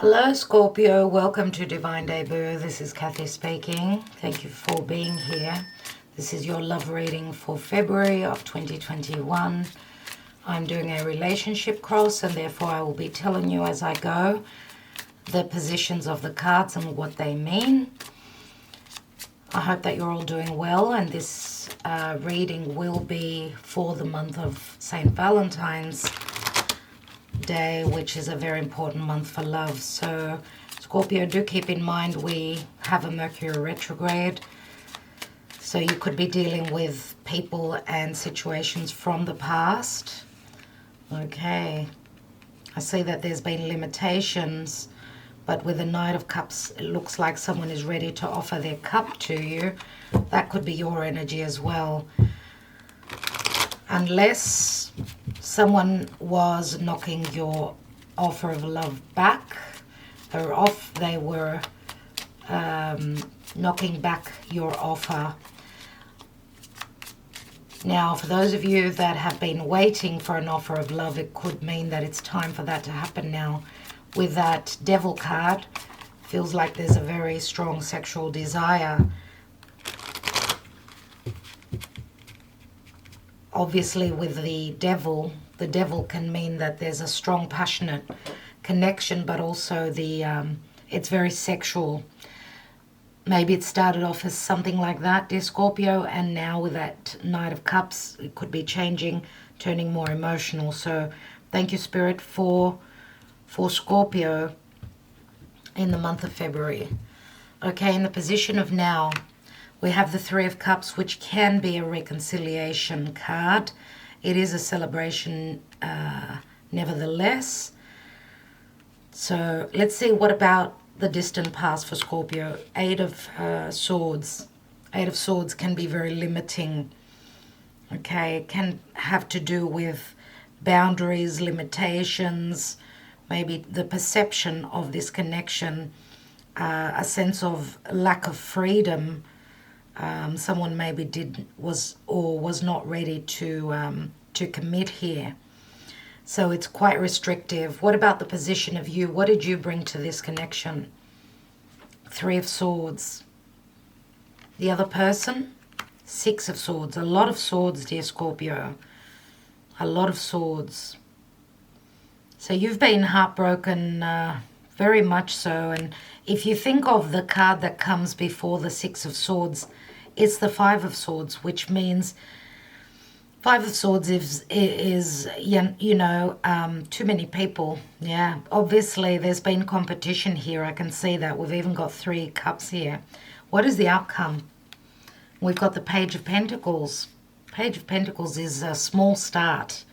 Hello Scorpio, welcome to Divine Debut. This is Kathy speaking. Thank you for being here. This is your love reading for February of 2021. I'm doing a relationship cross and therefore I will be telling you as I go the positions of the cards and what they mean. I hope that you're all doing well, and this reading will be for the month of St. Valentine's Day, which is a very important month for love. So Scorpio, do keep in mind we have a Mercury retrograde, so you could be dealing with people and situations from the past. Okay, I see that there's been limitations, but with the Knight of Cups it looks like someone is ready to offer their cup to you. That could be your energy as well, unless someone was knocking your offer of love back, or they were knocking back your offer. Now, for those of you that have been waiting for an offer of love, it could mean that it's time for that to happen now. With that Devil card, feels like there's a very strong sexual desire. Obviously, with the devil can mean that there's a strong, passionate connection, but also it's very sexual. Maybe it started off as something like that, dear Scorpio, and now with that Knight of Cups, it could be changing, turning more emotional. So thank you, Spirit, for Scorpio in the month of February. Okay, in the position of now, we have the Three of Cups, which can be a reconciliation card. It is a celebration nevertheless. So let's see, what about the distant past for Scorpio? Eight of Swords. Eight of Swords can be very limiting. Okay, it can have to do with boundaries, limitations, maybe the perception of this connection, a sense of lack of freedom. Someone maybe was not ready to commit here. So it's quite restrictive. What about the position of you? What did you bring to this connection? Three of Swords. The other person? Six of Swords. A lot of swords, dear Scorpio. A lot of swords. So you've been heartbroken, very much so. And if you think of the card that comes before the Six of Swords, it's the Five of Swords, which means Five of Swords is too many people. Yeah, obviously there's been competition here. I can see that. We've even got Three Cups here. What is the outcome? We've got the Page of Pentacles. Page of Pentacles is a small start,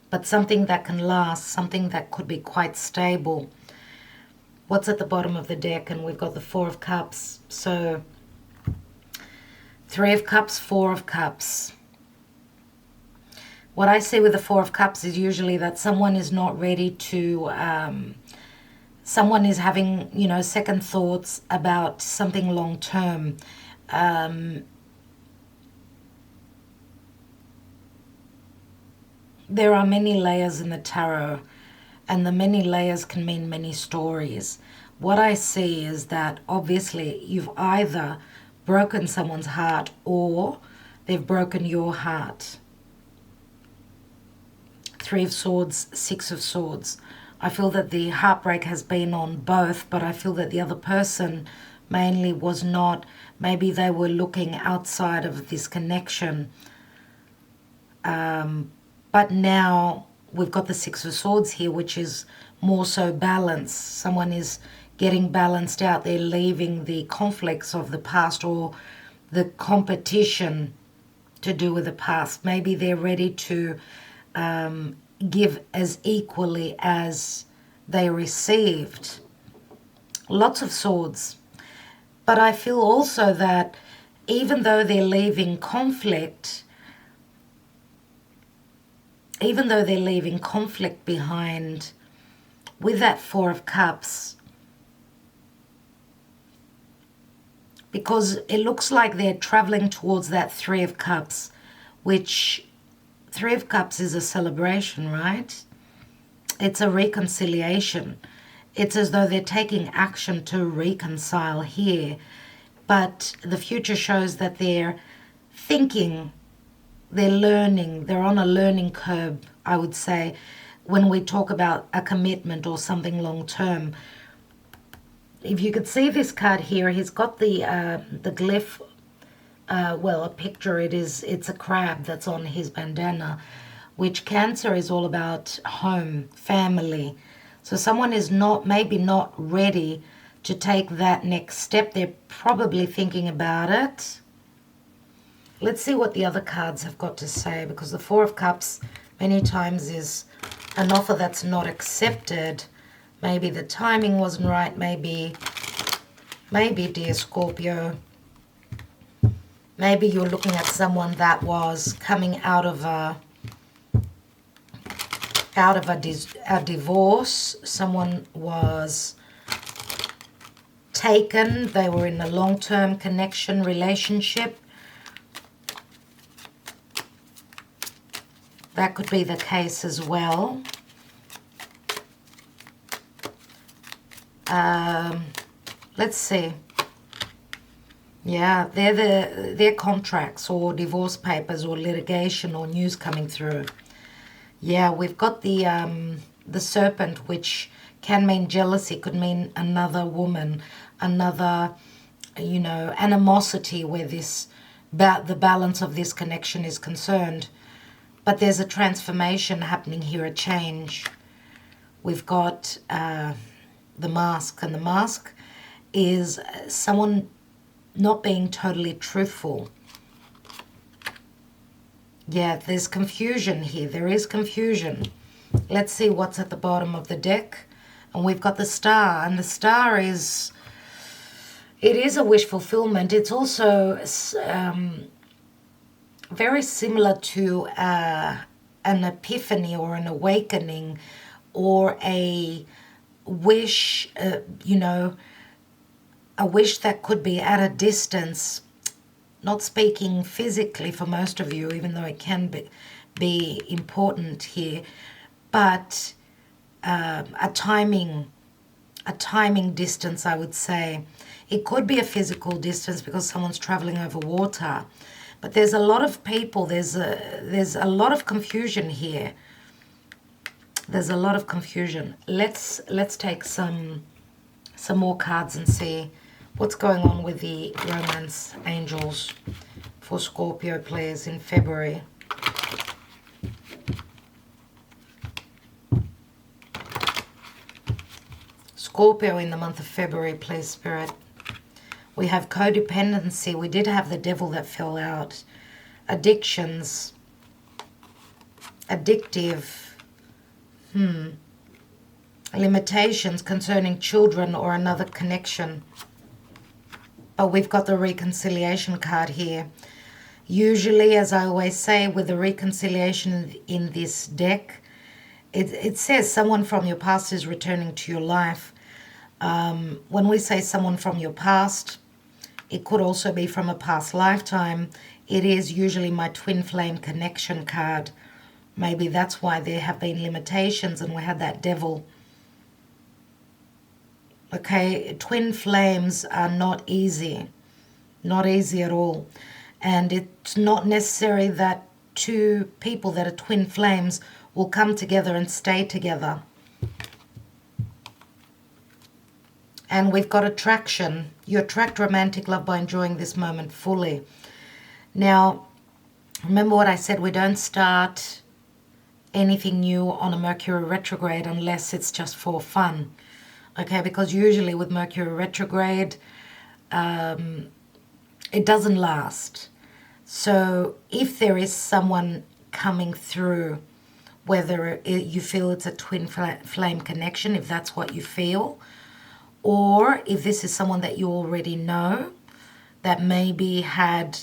but something that can last, something that could be quite stable. What's at the bottom of the deck? And we've got the Four of Cups. So Three of Cups, Four of Cups. What I see with the Four of Cups is usually that someone is not ready to, someone is having, second thoughts about something long term. There are many layers in the tarot, and the many layers can mean many stories. What I see is that obviously you've either broken someone's heart or they've broken your heart. Three of Swords, Six of Swords. I feel that the heartbreak has been on both, but I feel that the other person mainly was not, maybe they were looking outside of this connection. But now we've got the Six of Swords here, which is more so balance. Someone is getting balanced out. They're leaving the conflicts of the past or the competition to do with the past. Maybe they're ready to give as equally as they received. Lots of swords. But I feel also that even though they're leaving conflict, behind, with that Four of Cups, because it looks like they're traveling towards that Three of Cups, which Three of Cups is a celebration, right? It's a reconciliation. It's as though they're taking action to reconcile here. But the future shows that they're thinking, they're learning, they're on a learning curve, I would say, when we talk about a commitment or something long term. If you could see this card here, he's got the glyph, well, a picture. It's a crab that's on his bandana, which Cancer is all about home, family. So someone is maybe not ready to take that next step. They're probably thinking about it. Let's see what the other cards have got to say, because the Four of Cups many times is an offer that's not accepted. Maybe the timing wasn't right. Maybe, dear Scorpio, maybe you're looking at someone that was coming out of a divorce. Someone was taken. They were in a long-term connection relationship. That could be the case as well. Let's see. Yeah, they're contracts or divorce papers or litigation or news coming through. Yeah, we've got the serpent, which can mean jealousy, could mean another woman, another, animosity where the balance of this connection is concerned. But there's a transformation happening here, a change. We've got the mask, and the mask is someone not being totally truthful. Yeah, there's confusion here. There is confusion. Let's see what's at the bottom of the deck. And we've got the star, and the star it is a wish fulfillment. It's also very similar to an epiphany or an awakening or a wish, a wish that could be at a distance, not speaking physically for most of you, even though it can be important here, but a timing distance, I would say. It could be a physical distance because someone's traveling over water, but there's a lot of people, there's a lot of confusion here. There's a lot of confusion. Let's take some more cards and see what's going on with the romance angels for Scorpio players in February. Scorpio in the month of February, please, Spirit. We have codependency. We did have the devil that fell out. Addictions. Addictive. Limitations concerning children or another connection. But we've got the reconciliation card here. Usually, as I always say, with the reconciliation in this deck, it says someone from your past is returning to your life. When we say someone from your past, it could also be from a past lifetime. It is usually my twin flame connection card. Maybe that's why there have been limitations and we had that devil. Okay, twin flames are not easy. Not easy at all. And it's not necessary that two people that are twin flames will come together and stay together. And we've got attraction. You attract romantic love by enjoying this moment fully. Now, remember what I said, we don't start anything new on a Mercury retrograde unless it's just for fun. Okay, because usually with Mercury retrograde, it doesn't last. So if there is someone coming through, whether you feel it's a twin flame connection, if that's what you feel, or if this is someone that you already know that maybe had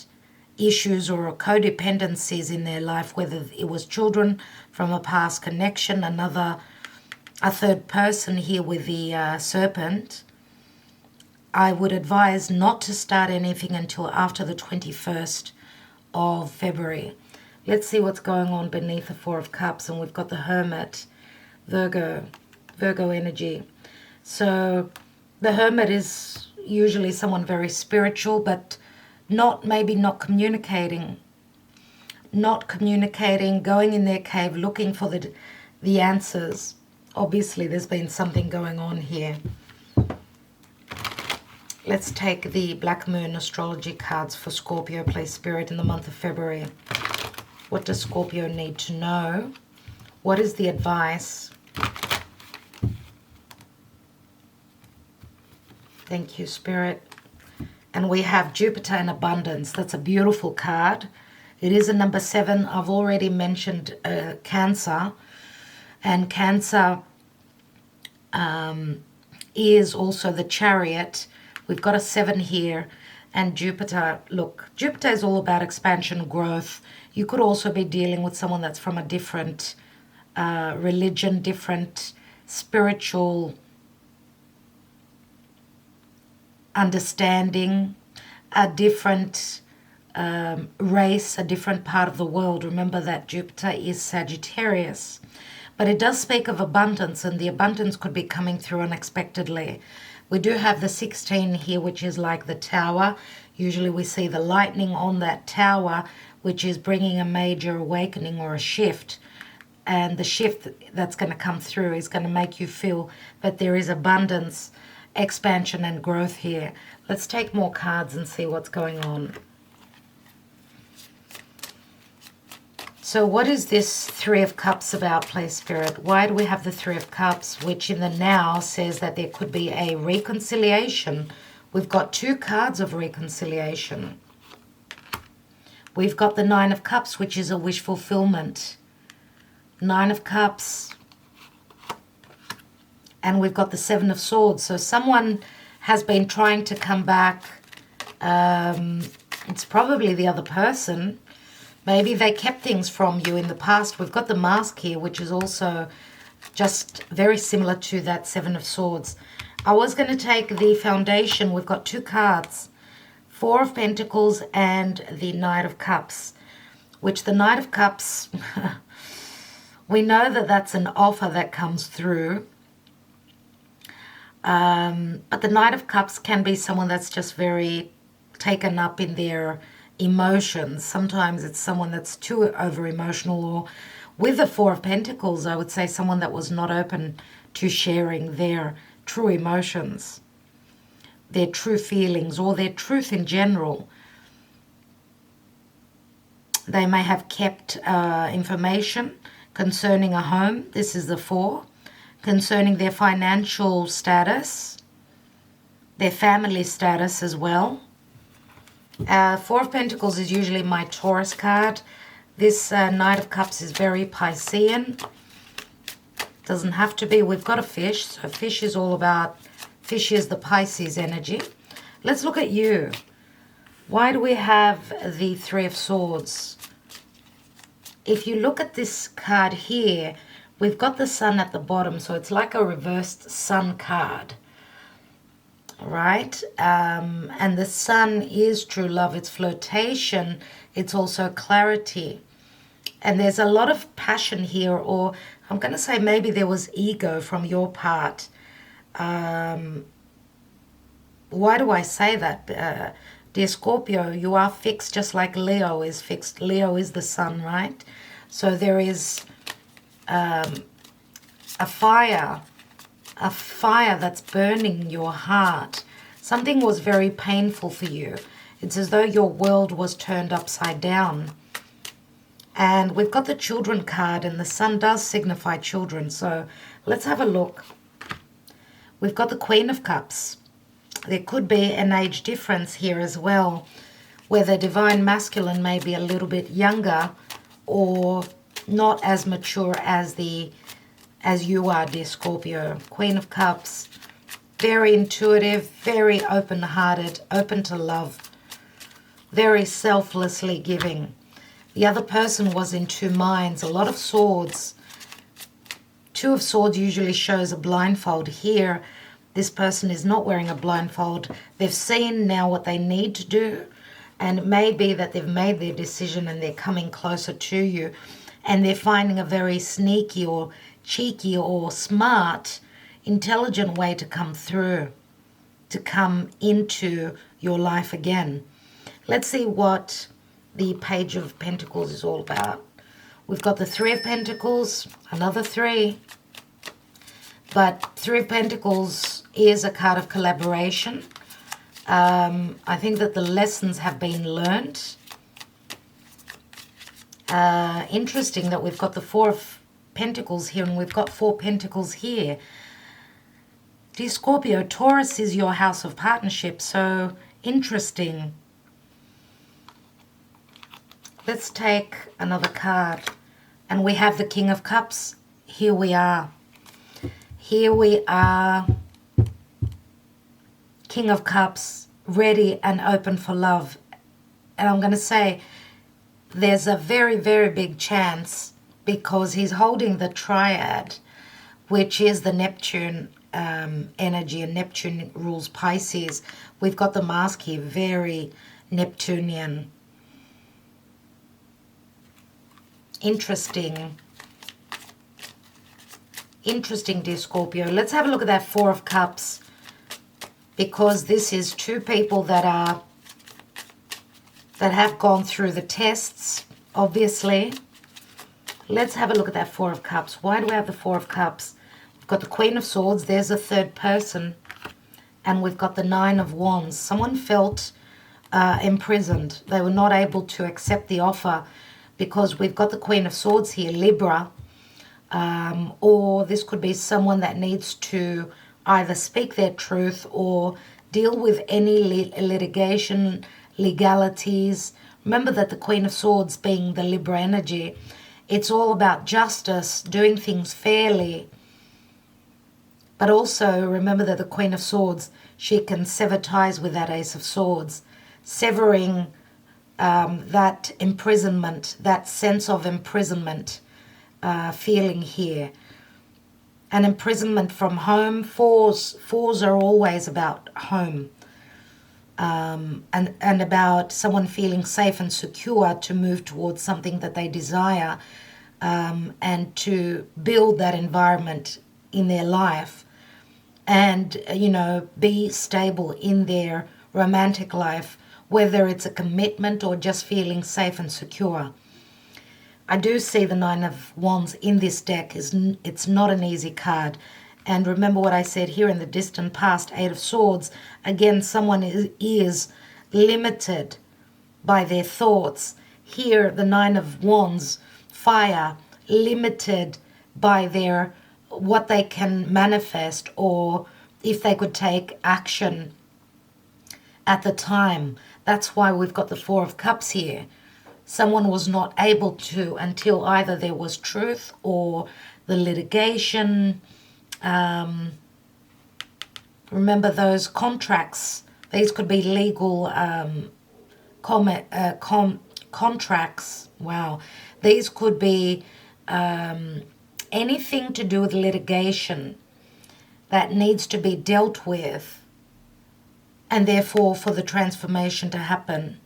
issues or codependencies in their life, whether it was children from a past connection, a third person here with the serpent, I would advise not to start anything until after the 21st of February. Let's see what's going on beneath the Four of Cups. And we've got the Hermit, Virgo energy. So the Hermit is usually someone very spiritual, but maybe not communicating, going in their cave, looking for the answers. Obviously, there's been something going on here. Let's take the Black Moon astrology cards for Scorpio, please, Spirit, in the month of February. What does Scorpio need to know? What is the advice? Thank you, Spirit. And we have Jupiter in abundance. That's a beautiful card. It is a number 7. I've already mentioned Cancer. And Cancer is also the Chariot. We've got a 7 here. And Jupiter, look, Jupiter is all about expansion, growth. You could also be dealing with someone that's from a different religion, different spiritual understanding, a different race, a different part of the world. Remember that Jupiter is Sagittarius. But it does speak of abundance, and the abundance could be coming through unexpectedly. We do have the 16 here, which is like the tower. Usually we see the lightning on that tower, which is bringing a major awakening or a shift. And the shift that's going to come through is going to make you feel that there is abundance, expansion, and growth here. Let's take more cards and see what's going on. So what is this 3 of Cups about, please, Spirit? Why do we have the 3 of Cups, which in the now says that there could be a reconciliation? We've got 2 cards of reconciliation. We've got the 9 of Cups, which is a wish fulfillment. 9 of Cups. And we've got the 7 of Swords. So someone has been trying to come back. It's probably the other person. Maybe they kept things from you in the past. We've got the Mask here, which is also just very similar to that 7 of Swords. I was going to take the Foundation. We've got 2 cards. 4 of Pentacles and the Knight of Cups. Which the Knight of Cups, we know that that's an offer that comes through. But the Knight of Cups can be someone that's just very taken up in their emotions. Sometimes it's someone that's too over emotional, or with the 4 of Pentacles, I would say someone that was not open to sharing their true emotions, their true feelings, or their truth in general. They may have kept information concerning a home. This is the 4. Concerning their financial status, their family status as well. 4 of Pentacles is usually my Taurus card. This Knight of Cups is very Piscean. Doesn't have to be. We've got a fish. So fish is all about, fish is the Pisces energy. Let's look at you. Why do we have the 3 of Swords? If you look at this card here, we've got the Sun at the bottom. So it's like a reversed Sun card. Right? And the Sun is true love. It's flirtation. It's also clarity. And there's a lot of passion here, or I'm going to say maybe there was ego from your part. Why do I say that? Dear Scorpio, you are fixed just like Leo is fixed. Leo is the Sun, right? So there is a fire that's burning your heart. Something was very painful for you. It's as though your world was turned upside down. And we've got the Children card, and the Sun does signify children. So let's have a look. We've got the Queen of Cups. There could be an age difference here as well, where the Divine Masculine may be a little bit younger or not as mature as you are, dear Scorpio. Queen of Cups, very intuitive, very open-hearted, open to love, very selflessly giving. The other person was in 2 minds, a lot of swords. 2 of Swords usually shows a blindfold. Here, this person is not wearing a blindfold. They've seen now what they need to do, and it may be that they've made their decision and they're coming closer to you, and they're finding a very sneaky or cheeky or smart intelligent way to come through, to come into your life again. Let's see what the Page of Pentacles is all about. We've got the Three of Pentacles, another 3. But Three of Pentacles is a card of collaboration. I think that the lessons have been learned. Interesting that we've got the Four of Pentacles here and we've got 4 Pentacles here. Dear Scorpio, Taurus is your house of partnership, so interesting. Let's take another card. And we have the King of Cups. Here we are. Here we are. King of Cups, ready and open for love. And I'm going to say there's a very, very big chance, because he's holding the triad, which is the Neptune energy, and Neptune rules Pisces. We've got the mask here, very Neptunian. Interesting. Interesting, dear Scorpio. Let's have a look at that Four of Cups, because this is 2 people that have gone through the tests, obviously. Let's have a look at that Four of Cups. Why do we have the Four of Cups? We've got the Queen of Swords. There's a third person. And we've got the Nine of Wands. Someone felt imprisoned. They were not able to accept the offer, because we've got the Queen of Swords here, Libra. Or this could be someone that needs to either speak their truth or deal with any litigation, legalities. Remember that the Queen of Swords being the Libra energy, it's all about justice, doing things fairly. But also remember that the Queen of Swords, she can sever ties with that Ace of Swords, severing that imprisonment, that sense of imprisonment feeling here. An imprisonment from home. Fours are always about home. And about someone feeling safe and secure to move towards something that they desire, and to build that environment in their life, and, you know, be stable in their romantic life, whether it's a commitment or just feeling safe and secure. I do see the Nine of Wands in this deck. It's not an easy card. And remember what I said here in the distant past, Eight of Swords. Again, someone is limited by their thoughts. Here, the Nine of Wands, fire, limited by their what they can manifest, or if they could take action at the time. That's why we've got the Four of Cups here. Someone was not able to until either there was truth or the litigation. Remember those contracts. These could be legal contracts. Wow. These could be anything to do with litigation that needs to be dealt with, and therefore for the transformation to happen,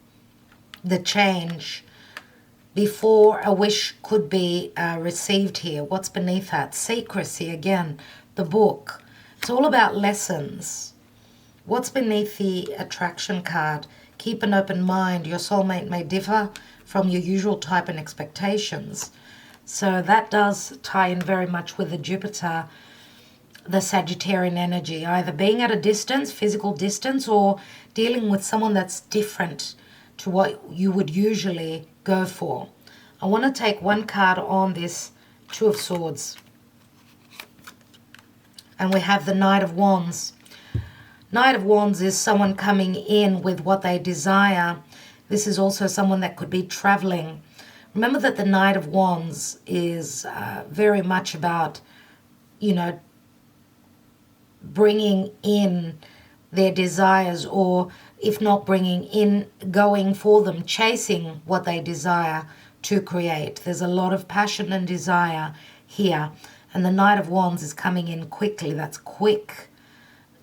the change, before a wish could be received here. What's beneath that? Secrecy again, the book. It's all about lessons. What's beneath the attraction card? Keep an open mind. Your soulmate may differ from your usual type and expectations. So that does tie in very much with the Jupiter, the Sagittarian energy, either being at a distance, physical distance, or dealing with someone that's different to what you would usually go for. I want to take one card on this Two of Swords. And we have the Knight of Wands. Knight of Wands is someone coming in with what they desire. This is also someone that could be traveling. Remember that the Knight of Wands is very much about, you know, bringing in their desires, or if not bringing in, going for them, chasing what they desire to create. There's a lot of passion and desire here. And the Knight of Wands is coming in quickly. That's quick.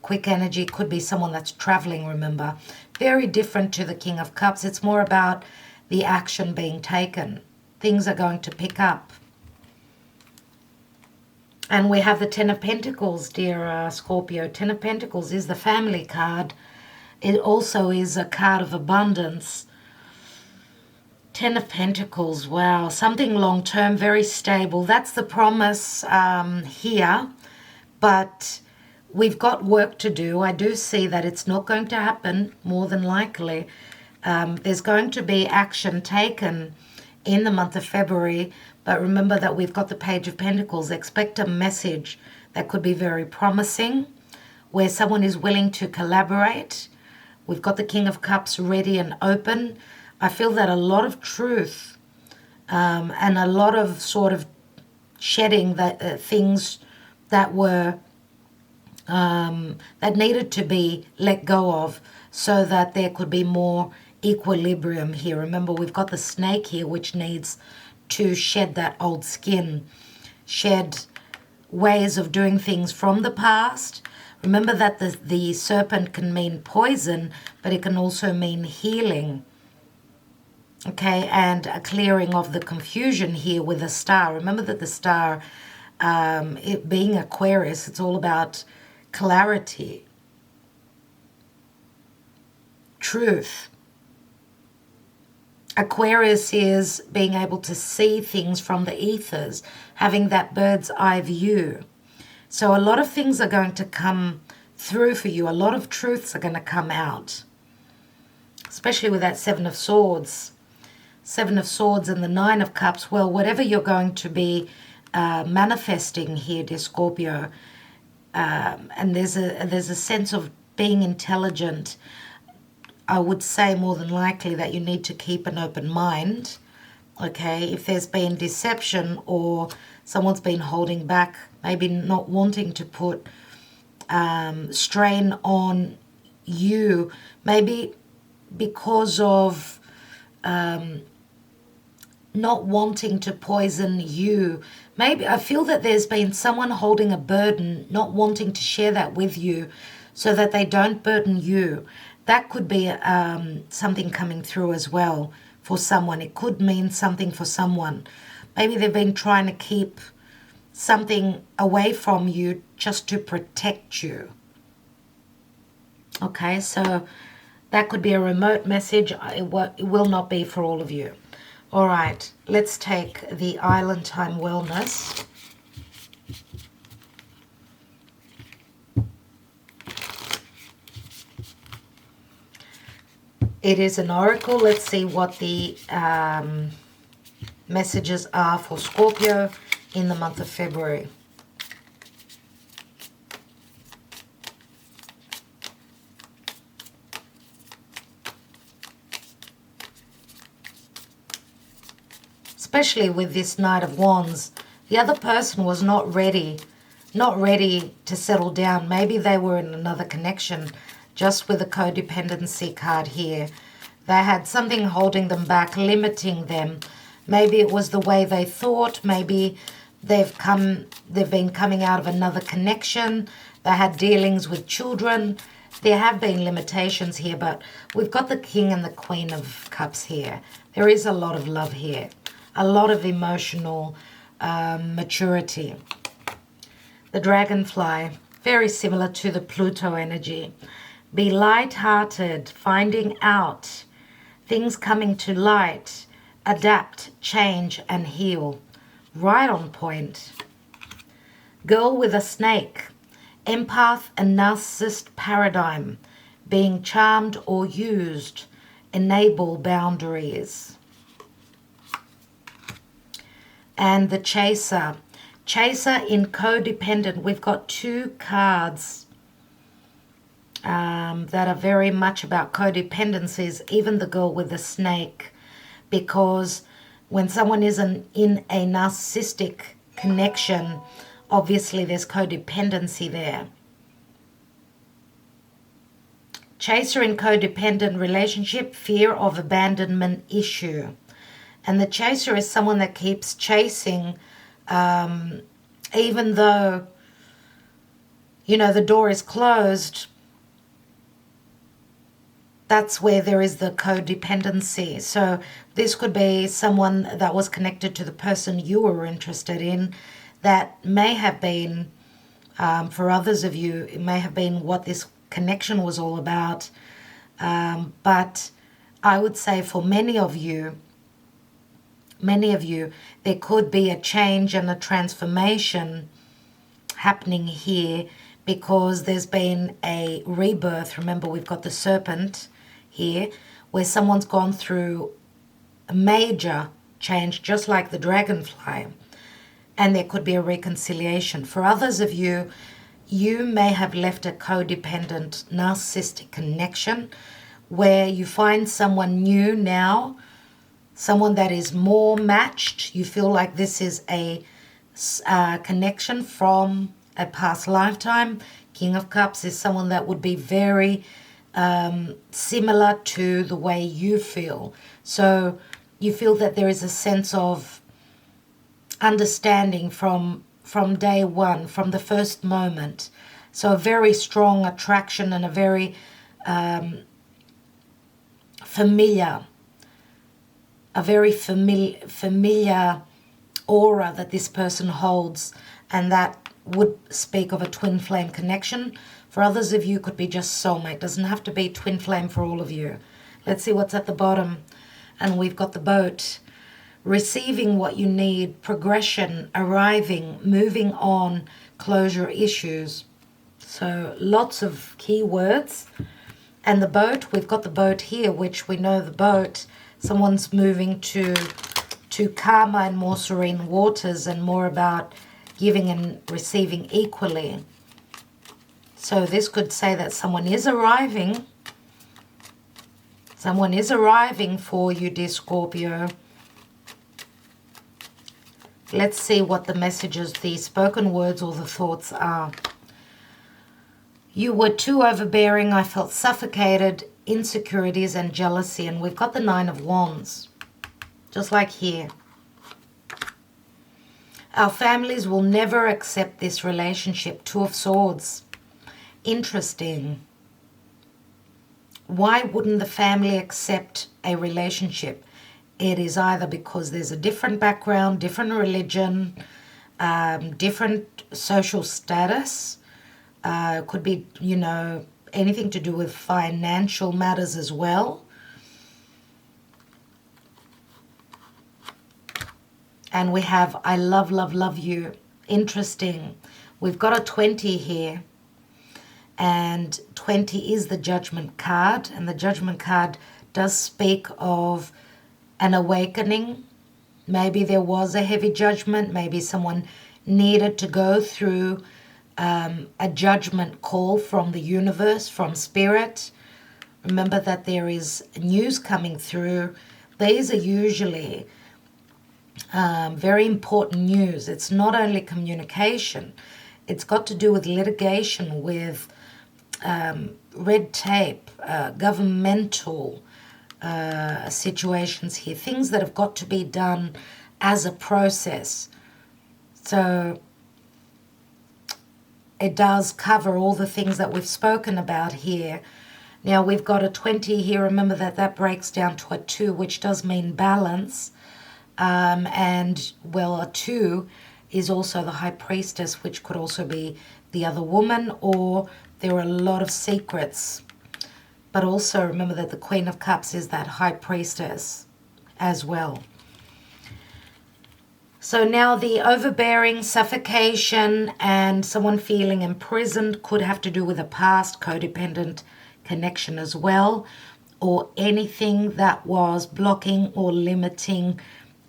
Quick energy. Could be someone that's traveling, remember. Very different to the King of Cups. It's more about the action being taken. Things are going to pick up. And we have the Ten of Pentacles, dear Scorpio. Ten of Pentacles is the family card. It also is a card of abundance. Ten of Pentacles, wow. Something long-term, very stable. That's the promise here. But we've got work to do. I do see that it's not going to happen, more than likely. There's going to be action taken in the month of February. But remember that we've got the Page of Pentacles. Expect a message that could be very promising, where someone is willing to collaborate. We've got the King of Cups ready and open. I feel that a lot of truth and a lot of sort of shedding that things that were that needed to be let go of, so that there could be more equilibrium here. Remember, we've got the snake here, which needs to shed that old skin, shed ways of doing things from the past. Remember that the serpent can mean poison, but it can also mean healing. Okay, and a clearing of the confusion here with a star. Remember that the star, it being Aquarius, it's all about clarity, truth. Aquarius is being able to see things from the ethers, having that bird's eye view. So a lot of things are going to come through for you. A lot of truths are going to come out, especially with that Seven of Swords. Seven of Swords and the Nine of Cups. Well, whatever you're going to be manifesting here, dear Scorpio, and there's a sense of being intelligent. I would say more than likely that you need to keep an open mind. Okay, if there's been deception or someone's been holding back, maybe not wanting to put strain on you, maybe because of not wanting to poison you. Maybe I feel that there's been someone holding a burden, not wanting to share that with you so that they don't burden you. That could be something coming through as well for someone. It could mean something for someone. Maybe they've been trying to keep something away from you just to protect you. Okay, so that could be a remote message. It will not be for all of you. All right, let's take the Island Time Wellness. It is an oracle. Let's see what the messages are for Scorpio in the month of February. Especially with this Knight of Wands, the other person was not ready to settle down. Maybe they were in another connection, just with a codependency card here. They had something holding them back, limiting them. Maybe it was the way they thought. Maybe they've been coming out of another connection. They had dealings with children. There have been limitations here, but we've got the King and the Queen of Cups here. There is a lot of love here, a lot of emotional maturity. The Dragonfly, very similar to the Pluto energy. Be light-hearted, finding out, things coming to light, adapt, change, and heal. Right on point. Girl with a Snake, empath and narcissist paradigm, being charmed or used, enable boundaries. And the Chaser. Chaser in codependent. We've got two cards that are very much about codependencies, even the Girl with the Snake, because when someone is in a narcissistic connection, obviously there's codependency there. Chaser in codependent relationship, fear of abandonment issue. And the Chaser is someone that keeps chasing, even though, you know, the door is closed. That's where there is the codependency. So this could be someone that was connected to the person you were interested in that may have been, for others of you, it may have been what this connection was all about. But I would say for many of you, there could be a change and a transformation happening here, because there's been a rebirth. Remember, we've got the serpent here, where someone's gone through a major change, just like the dragonfly, and there could be a reconciliation. For others of you, you may have left a codependent narcissistic connection where you find someone new now, someone that is more matched. You feel like this is a connection from a past lifetime. King of Cups is someone that would be very similar to the way you feel. So you feel that there is a sense of understanding from day one, from the first moment. So a very strong attraction and a very familiar aura that this person holds, and that would speak of a twin flame connection. For others of you, could be just soulmate. Doesn't have to be twin flame for all of you. Let's see what's at the bottom. And we've got the boat. Receiving what you need, progression, arriving, moving on, closure issues. So lots of key words. And the boat, we've got the boat here, which we know the boat, someone's moving to calmer and more serene waters, and more about giving and receiving equally. So this could say that someone is arriving. Someone is arriving for you, dear Scorpio. Let's see what the messages, the spoken words or the thoughts are. You were too overbearing. I felt suffocated, insecurities and jealousy. And we've got the Nine of Wands, just like here. Our families will never accept this relationship. Two of Swords. Interesting. Why wouldn't the family accept a relationship? It is either because there's a different background, different religion, different social status. Could be, you know, anything to do with financial matters as well. And we have, I love, love, love you. Interesting. We've got a 20 here. And 20 is the Judgment card. And the Judgment card does speak of an awakening. Maybe there was a heavy judgment. Maybe someone needed to go through a judgment call from the universe, from spirit. Remember that there is news coming through. These are usually very important news. It's not only communication. It's got to do with litigation, with red tape, governmental situations here. Things that have got to be done as a process. So it does cover all the things that we've spoken about here. Now we've got a 20 here. Remember that that breaks down to a 2, which does mean balance. And, well, a 2 is also the High Priestess, which could also be the other woman, or there are a lot of secrets. But also remember that the Queen of Cups is that High Priestess as well. So now the overbearing, suffocation, and someone feeling imprisoned could have to do with a past codependent connection as well, or anything that was blocking or limiting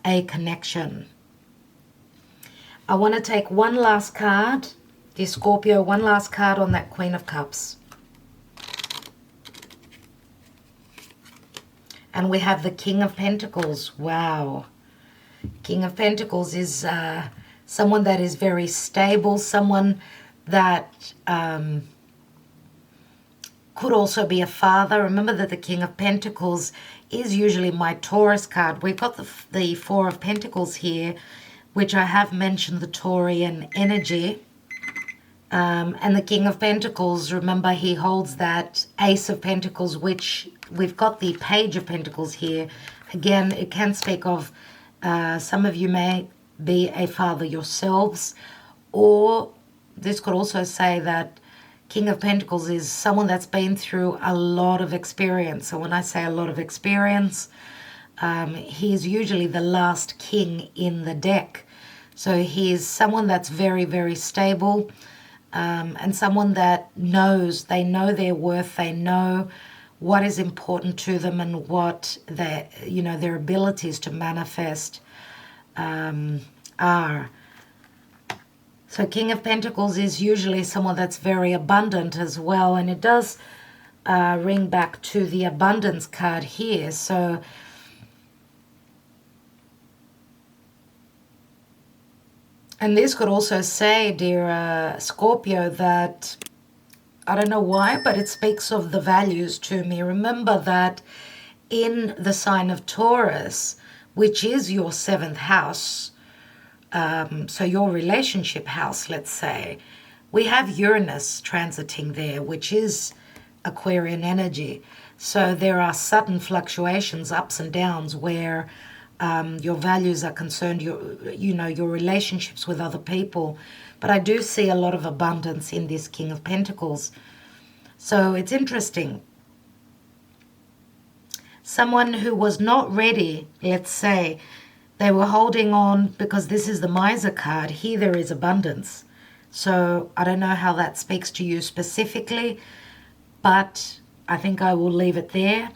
a connection. I want to take one last card, dear Scorpio, one last card on that Queen of Cups. And we have the King of Pentacles. Wow. King of Pentacles is someone that is very stable, someone that could also be a father. Remember that the King of Pentacles is usually my Taurus card. We've got the Four of Pentacles here, which I have mentioned, the Taurian energy. And the King of Pentacles, remember, he holds that Ace of Pentacles, which we've got the Page of Pentacles here. Again, it can speak of some of you may be a father yourselves, or this could also say that King of Pentacles is someone that's been through a lot of experience. So when I say a lot of experience, he is usually the last king in the deck. So he is someone that's very, very stable, and someone that they know their worth, they know what is important to them and what their abilities to manifest are. So King of Pentacles is usually someone that's very abundant as well, and it does ring back to the abundance card here. So and this could also say, dear Scorpio, that I don't know why, but it speaks of the values to me. Remember that in the sign of Taurus, which is your 7th house, so your relationship house, let's say, we have Uranus transiting there, which is Aquarian energy. So there are sudden fluctuations, ups and downs, where your values are concerned, your relationships with other people. But I do see a lot of abundance in this King of Pentacles. So it's interesting. Someone who was not ready, let's say, they were holding on because this is the miser card. Here there is abundance. So I don't know how that speaks to you specifically, but I think I will leave it there.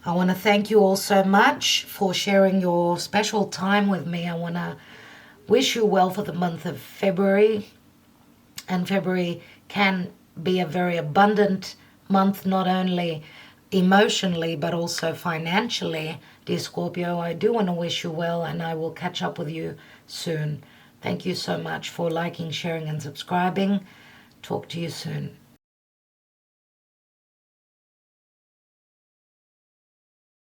I want to thank you all so much for sharing your special time with me. I want to wish you well for the month of February. And February can be a very abundant month, not only emotionally but also financially. Dear Scorpio, I do want to wish you well, and I will catch up with you soon. Thank you so much for liking, sharing, and subscribing. Talk to you soon.